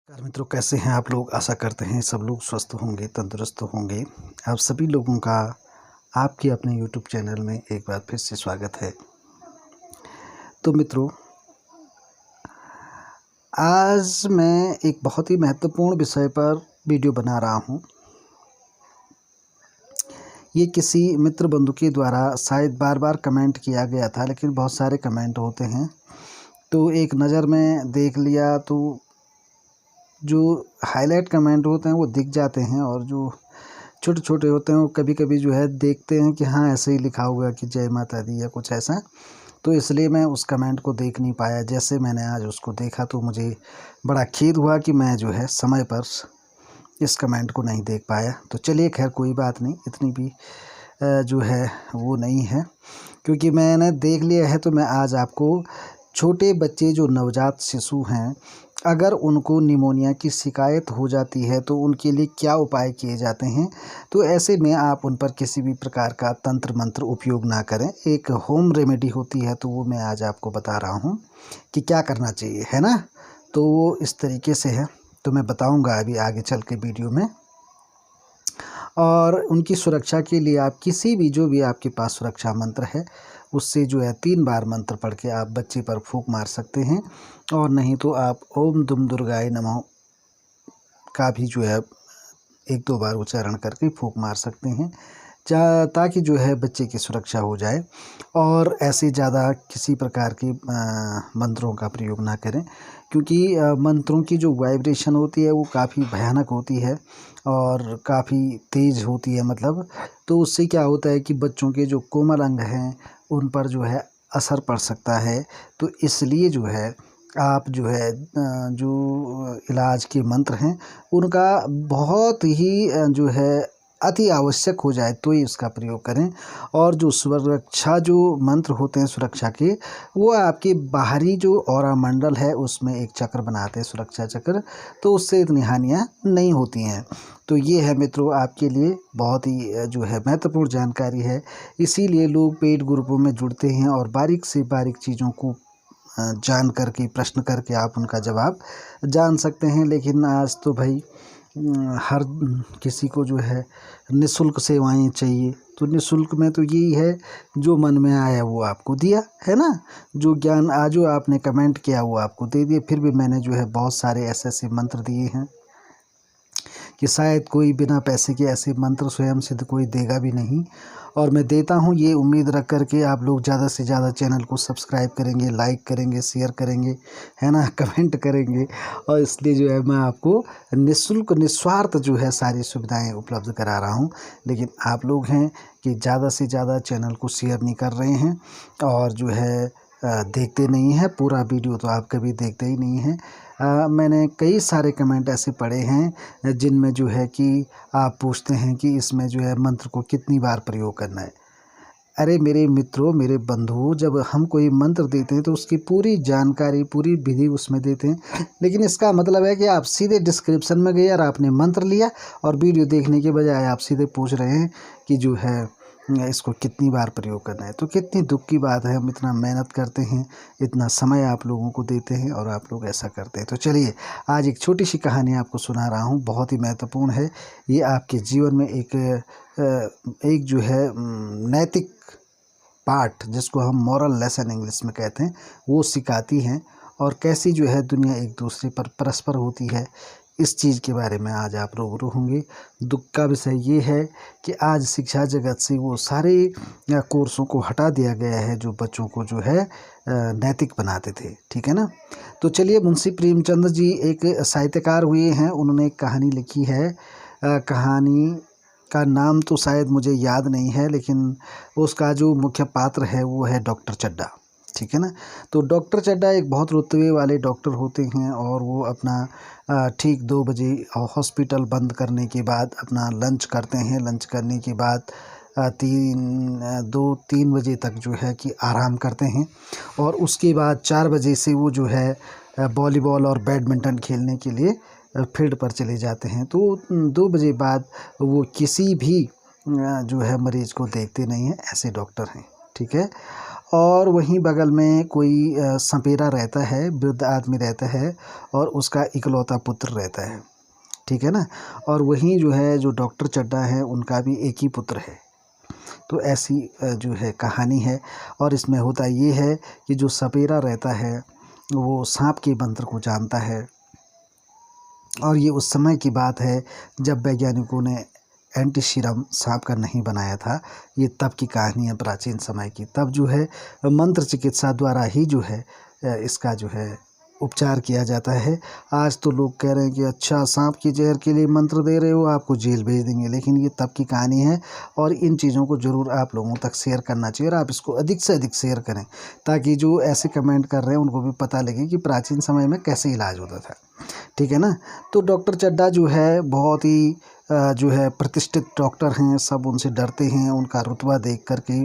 नमस्कार मित्रों, कैसे हैं आप लोग। आशा करते हैं सब लोग स्वस्थ होंगे, तंदुरुस्त होंगे। आप सभी लोगों का आपके अपने यूट्यूब चैनल में एक बार फिर से स्वागत है। तो मित्रों, आज मैं एक बहुत ही महत्वपूर्ण विषय पर वीडियो बना रहा हूं। ये किसी मित्र बंधु के द्वारा शायद बार बार कमेंट किया गया था, लेकिन बहुत सारे कमेंट होते हैं तो एक नज़र में देख लिया तो जो हाईलाइट कमेंट होते हैं वो दिख जाते हैं, और जो छोटे छोटे होते हैं वो कभी कभी जो है देखते हैं कि हाँ ऐसे ही लिखा हुआ कि जय माता दी या कुछ ऐसा। तो इसलिए मैं उस कमेंट को देख नहीं पाया। जैसे मैंने आज उसको देखा तो मुझे बड़ा खेद हुआ कि मैं जो है समय पर इस कमेंट को नहीं देख पाया। तो चलिए, खैर कोई बात नहीं, इतनी भी जो है वो नहीं है, क्योंकि मैंने देख लिया है। तो मैं आज आपको छोटे बच्चे जो नवजात शिशु हैं, अगर उनको निमोनिया की शिकायत हो जाती है तो उनके लिए क्या उपाय किए जाते हैं। तो ऐसे में आप उन पर किसी भी प्रकार का तंत्र मंत्र उपयोग ना करें। एक होम रेमेडी होती है, तो वो मैं आज आपको बता रहा हूँ कि क्या करना चाहिए, है ना। तो वो इस तरीके से है, तो मैं बताऊँगा अभी आगे चल के वीडियो में। और उनकी सुरक्षा के लिए आप किसी भी जो भी आपके पास सुरक्षा मंत्र है उससे जो है 3 बार मंत्र पढ़ के आप बच्चे पर फूंक मार सकते हैं, और नहीं तो आप ओम दुम दुर्गाय नमः का भी जो है 1-2 बार उच्चारण करके फूंक मार सकते हैं, ताकि जो है बच्चे की सुरक्षा हो जाए। और ऐसे ज़्यादा किसी प्रकार के मंत्रों का प्रयोग ना करें, क्योंकि मंत्रों की जो वाइब्रेशन होती है वो काफ़ी भयानक होती है और काफ़ी तेज़ होती है, मतलब। तो उससे क्या होता है कि बच्चों के जो कोमल अंग हैं उन पर जो है असर पड़ सकता है। तो इसलिए जो है आप जो है जो इलाज के मंत्र हैं उनका बहुत ही जो है अति आवश्यक हो जाए तो ही उसका प्रयोग करें। और जो सुरक्षा जो मंत्र होते हैं सुरक्षा के, वो आपके बाहरी जो ऑरा मंडल है उसमें एक चक्र बनाते हैं, सुरक्षा चक्र। तो उससे इतनी हानियाँ नहीं होती हैं। तो ये है मित्रों आपके लिए बहुत ही जो है महत्वपूर्ण जानकारी है। इसीलिए लोग पेड ग्रुपों में जुड़ते हैं और बारीक से बारीक चीज़ों को जान करके, प्रश्न करके आप उनका जवाब जान सकते हैं। लेकिन आज तो भाई हर किसी को जो है निःशुल्क सेवाएं चाहिए। तो निःशुल्क में तो यही है, जो मन में आया वो आपको दिया, है ना। जो ज्ञान आज जो आपने कमेंट किया वो आपको दे दिए। फिर भी मैंने जो है बहुत सारे ऐसे मंत्र दिए हैं कि शायद कोई बिना पैसे के ऐसे मंत्र स्वयं सिद्ध कोई देगा भी नहीं, और मैं देता हूँ ये उम्मीद रख कर के आप लोग ज़्यादा से ज़्यादा चैनल को सब्सक्राइब करेंगे, लाइक करेंगे, शेयर करेंगे, है ना, कमेंट करेंगे। और इसलिए जो है मैं आपको निःशुल्क निस्वार्थ जो है सारी सुविधाएं उपलब्ध करा रहा हूँ। लेकिन आप लोग हैं कि ज़्यादा से ज़्यादा चैनल को शेयर नहीं कर रहे हैं, और जो है देखते नहीं हैं पूरा वीडियो, तो आप कभी देखते ही नहीं हैं। मैंने कई सारे कमेंट ऐसे पढ़े हैं जिनमें जो है कि आप पूछते हैं कि इसमें जो है मंत्र को कितनी बार प्रयोग करना है। अरे मेरे मित्रों, मेरे बंधुओं, जब हम कोई मंत्र देते हैं तो उसकी पूरी जानकारी, पूरी विधि उसमें देते हैं। लेकिन इसका मतलब है कि आप सीधे डिस्क्रिप्शन में गए और आपने मंत्र लिया, और वीडियो देखने के बजाय आप सीधे पूछ रहे हैं कि जो है इसको कितनी बार प्रयोग करना है। तो कितनी दुख की बात है, हम इतना मेहनत करते हैं, इतना समय आप लोगों को देते हैं और आप लोग ऐसा करते हैं। तो चलिए, आज एक छोटी सी कहानी आपको सुना रहा हूँ, बहुत ही महत्वपूर्ण है। ये आपके जीवन में एक जो है नैतिक पाठ, जिसको हम मॉरल लेसन इंग्लिश में कहते हैं, वो सिखाती हैं। और कैसी जो है दुनिया एक दूसरे पर परस्पर होती है, इस चीज़ के बारे में आज आप रूबरू होंगे। दुख का विषय ये है कि आज शिक्षा जगत से वो सारे कोर्सों को हटा दिया गया है जो बच्चों को जो है नैतिक बनाते थे, ठीक है ना। तो चलिए, मुंशी प्रेमचंद जी एक साहित्यकार हुए हैं, उन्होंने एक कहानी लिखी है। कहानी का नाम तो शायद मुझे याद नहीं है, लेकिन उसका जो मुख्य पात्र है वो है डॉक्टर चड्ढा, ठीक है ना। तो डॉक्टर चड्ढा एक बहुत रुतबे वाले डॉक्टर होते हैं, और वो अपना ठीक 2 बजे हॉस्पिटल बंद करने के बाद अपना लंच करते हैं। लंच करने के बाद 2-3 बजे तक जो है कि आराम करते हैं, और उसके बाद 4 बजे से वो जो है वॉलीबॉल और बैडमिंटन खेलने के लिए फील्ड पर चले जाते हैं। तो 2 बजे बाद वो किसी भी जो है मरीज़ को देखते नहीं हैं, ऐसे डॉक्टर हैं, ठीक है। और वहीं बगल में कोई सपेरा रहता है, वृद्ध आदमी रहता है और उसका इकलौता पुत्र रहता है, ठीक है ना। और वहीं जो है जो डॉक्टर चड्ढा है उनका भी एक ही पुत्र है। तो ऐसी जो है कहानी है। और इसमें होता ये है कि जो सपेरा रहता है वो सांप के मंत्र को जानता है। और ये उस समय की बात है जब वैज्ञानिकों ने एंटी सीरम सांप का नहीं बनाया था। ये तब की कहानी है, प्राचीन समय की। तब जो है मंत्र चिकित्सा द्वारा ही जो है इसका जो है उपचार किया जाता है। आज तो लोग कह रहे हैं कि अच्छा सांप की जहर के लिए मंत्र दे रहे हो, आपको जेल भेज देंगे। लेकिन ये तब की कहानी है और इन चीज़ों को ज़रूर आप लोगों तक शेयर करना चाहिए और आप इसको अधिक से अधिक शेयर करें ताकि जो ऐसे कमेंट कर रहे हैं उनको भी पता लगे कि प्राचीन समय में कैसे इलाज होता था, ठीक है ना। तो डॉक्टर चड्ढा जो है बहुत ही जो है प्रतिष्ठित डॉक्टर हैं, सब उनसे डरते हैं उनका रुतबा देख कर के।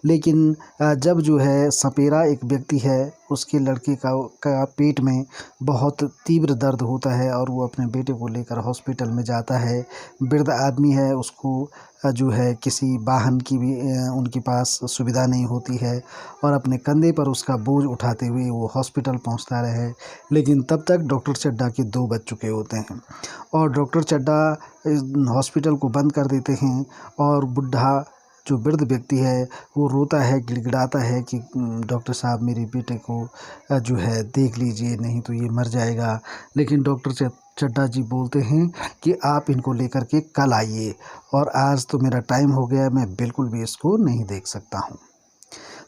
लेकिन जब जो है सपेरा एक व्यक्ति है, उसके लड़के का पेट में बहुत तीव्र दर्द होता है और वो अपने बेटे को लेकर हॉस्पिटल में जाता है। वृद्ध आदमी है, उसको जो है किसी वाहन की भी उनके पास सुविधा नहीं होती है और अपने कंधे पर उसका बोझ उठाते हुए वो हॉस्पिटल पहुंचता रहे। लेकिन तब तक डॉक्टर चड्ढा के 2 बज चुके होते हैं और डॉक्टर चड्ढा हॉस्पिटल को बंद कर देते हैं। और बुढ़ा जो वृद्ध व्यक्ति है वो रोता है, गिड़गिड़ाता है कि डॉक्टर साहब मेरे बेटे को जो है देख लीजिए, नहीं तो ये मर जाएगा। लेकिन डॉक्टर चड्ढा जी बोलते हैं कि आप इनको लेकर के कल आइए और आज तो मेरा टाइम हो गया, मैं बिल्कुल भी इसको नहीं देख सकता हूँ।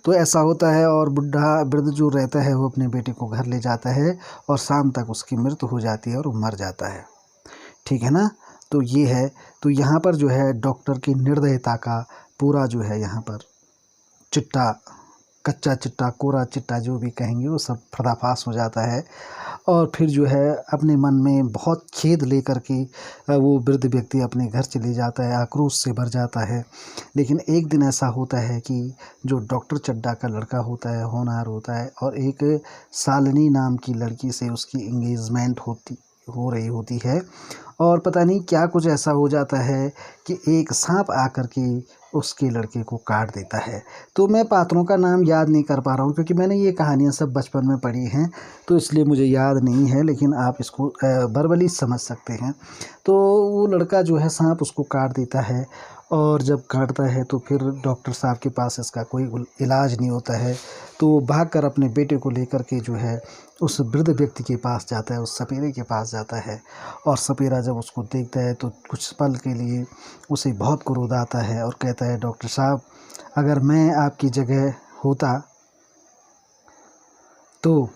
तो ऐसा होता है और वृद्ध जो रहता है वो अपने बेटे को घर ले जाता है और शाम तक उसकी मृत्यु हो जाती है और वो मर जाता है, ठीक है ना। तो ये है, तो यहाँ पर जो है डॉक्टर की निर्दयता का पूरा जो है यहाँ पर चिट्टा, कच्चा चिट्टा, कोरा चिट्टा जो भी कहेंगे वो सब पर्दाफाश हो जाता है। और फिर जो है अपने मन में बहुत खेद लेकर के वो वृद्ध व्यक्ति अपने घर चले जाता है, आक्रोश से भर जाता है। लेकिन एक दिन ऐसा होता है कि जो डॉक्टर चड्ढा का लड़का होता है, होनहार होता है और एक शालिनी नाम की लड़की से उसकी एंगेजमेंट हो रही होती है और पता नहीं क्या कुछ ऐसा हो जाता है कि एक सांप आकर के उसके लड़के को काट देता है। तो मैं पात्रों का नाम याद नहीं कर पा रहा हूँ क्योंकि मैंने ये कहानियाँ सब बचपन में पढ़ी हैं, तो इसलिए मुझे याद नहीं है, लेकिन आप इसको वर्बली समझ सकते हैं। तो वो लड़का जो है सांप उसको काट देता है और जब काटता है तो फिर डॉक्टर साहब के पास इसका कोई इलाज नहीं होता है। तो वो भागकर अपने बेटे को लेकर के जो है उस वृद्ध व्यक्ति के पास जाता है, उस सपेरे के पास जाता है। और सपेरा जब उसको देखता है तो कुछ पल के लिए उसे बहुत क्रोध आता है और कहता है, डॉक्टर साहब अगर मैं आपकी जगह होता तो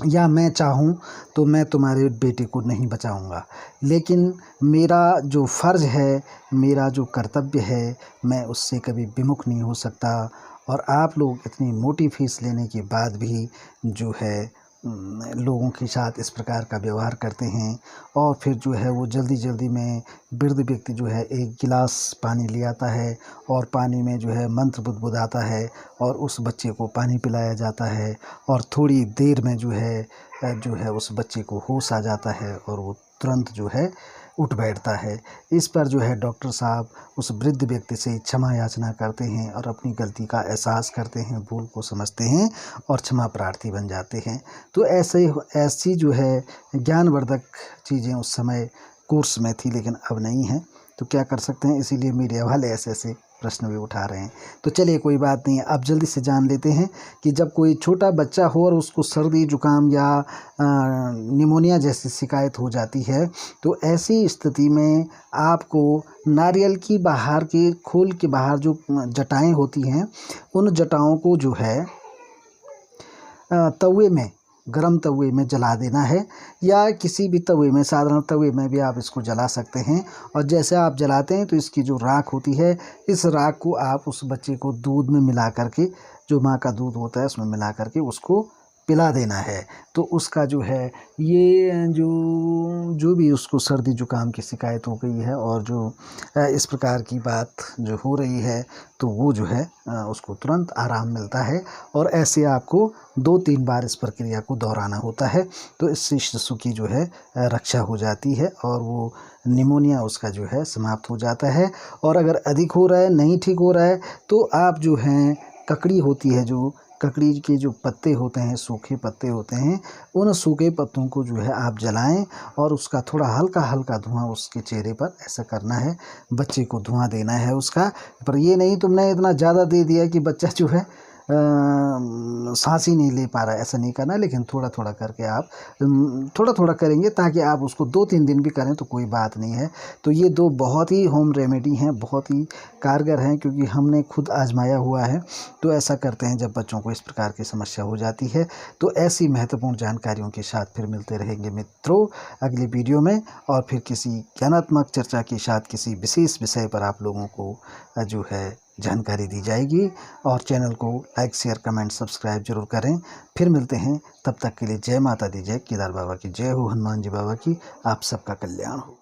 या मैं चाहूँ तो मैं तुम्हारे बेटे को नहीं बचाऊंगा, लेकिन मेरा जो फ़र्ज़ है, मेरा जो कर्तव्य है, मैं उससे कभी विमुख नहीं हो सकता। और आप लोग इतनी मोटी फ़ीस लेने के बाद भी जो है लोगों के साथ इस प्रकार का व्यवहार करते हैं। और फिर जो है वो जल्दी जल्दी में वृद्ध व्यक्ति जो है एक गिलास पानी ले आता है और पानी में जो है मंत्र बुदबुदाता है और उस बच्चे को पानी पिलाया जाता है और थोड़ी देर में जो है उस बच्चे को होश आ जाता है और वो तुरंत जो है उठ बैठता है। इस पर जो है डॉक्टर साहब उस वृद्ध व्यक्ति से क्षमा याचना करते हैं और अपनी गलती का एहसास करते हैं, भूल को समझते हैं और क्षमा प्रार्थी बन जाते हैं। तो ऐसी जो है ज्ञानवर्धक चीज़ें उस समय कोर्स में थी, लेकिन अब नहीं है। तो क्या कर सकते हैं, इसीलिए मीडिया वाले ऐसे ऐसे प्रश्न भी उठा रहे हैं। तो चलिए कोई बात नहीं है, अब जल्दी से जान लेते हैं कि जब कोई छोटा बच्चा हो और उसको सर्दी जुकाम या निमोनिया जैसी शिकायत हो जाती है तो ऐसी स्थिति में आपको नारियल की बाहर के खोल के बाहर जो जटाएं होती हैं उन जटाओं को जो है तवे में, गरम तवे में जला देना है या किसी भी तवे में, साधारण तवे में भी आप इसको जला सकते हैं। और जैसे आप जलाते हैं तो इसकी जो राख होती है, इस राख को आप उस बच्चे को दूध में मिला करके, जो माँ का दूध होता है उसमें मिला करके उसको पिला देना है। तो उसका जो है ये जो भी उसको सर्दी जुकाम की शिकायत हो गई है और जो इस प्रकार की बात जो हो रही है तो वो जो है उसको तुरंत आराम मिलता है। और ऐसे आपको 2-3 बार इस प्रक्रिया को दोहराना होता है तो इससे शिशु की जो है रक्षा हो जाती है और वो निमोनिया उसका जो है समाप्त हो जाता है। और अगर अधिक हो रहा है, नहीं ठीक हो रहा है, तो आप जो हैं ककड़ी होती है, जो ककड़ी के जो पत्ते होते हैं, सूखे पत्ते होते हैं, उन सूखे पत्तों को जो है आप जलाएं और उसका थोड़ा हल्का हल्का धुआं उसके चेहरे पर ऐसा करना है, बच्चे को धुआं देना है उसका। पर ये नहीं तुमने इतना ज़्यादा दे दिया कि बच्चा जो है सांस ही नहीं ले पा रहा है, ऐसा नहीं करना है। लेकिन थोड़ा थोड़ा करके आप थोड़ा थोड़ा करेंगे, ताकि आप उसको 2-3 दिन भी करें तो कोई बात नहीं है। तो ये 2 बहुत ही होम रेमेडी हैं, बहुत ही कारगर हैं, क्योंकि हमने खुद आजमाया हुआ है। तो ऐसा करते हैं जब बच्चों को इस प्रकार की समस्या हो जाती है। तो ऐसी महत्वपूर्ण जानकारियों के साथ फिर मिलते रहेंगे मित्रों अगली वीडियो में, और फिर किसी ज्ञानात्मक चर्चा के साथ किसी विशेष विषय पर आप लोगों को जो है जानकारी दी जाएगी। और चैनल को लाइक, शेयर, कमेंट, सब्सक्राइब जरूर करें। फिर मिलते हैं, तब तक के लिए जय माता दी, जय केदार बाबा की जय हो, हनुमान जी बाबा की। आप सबका कल्याण हो।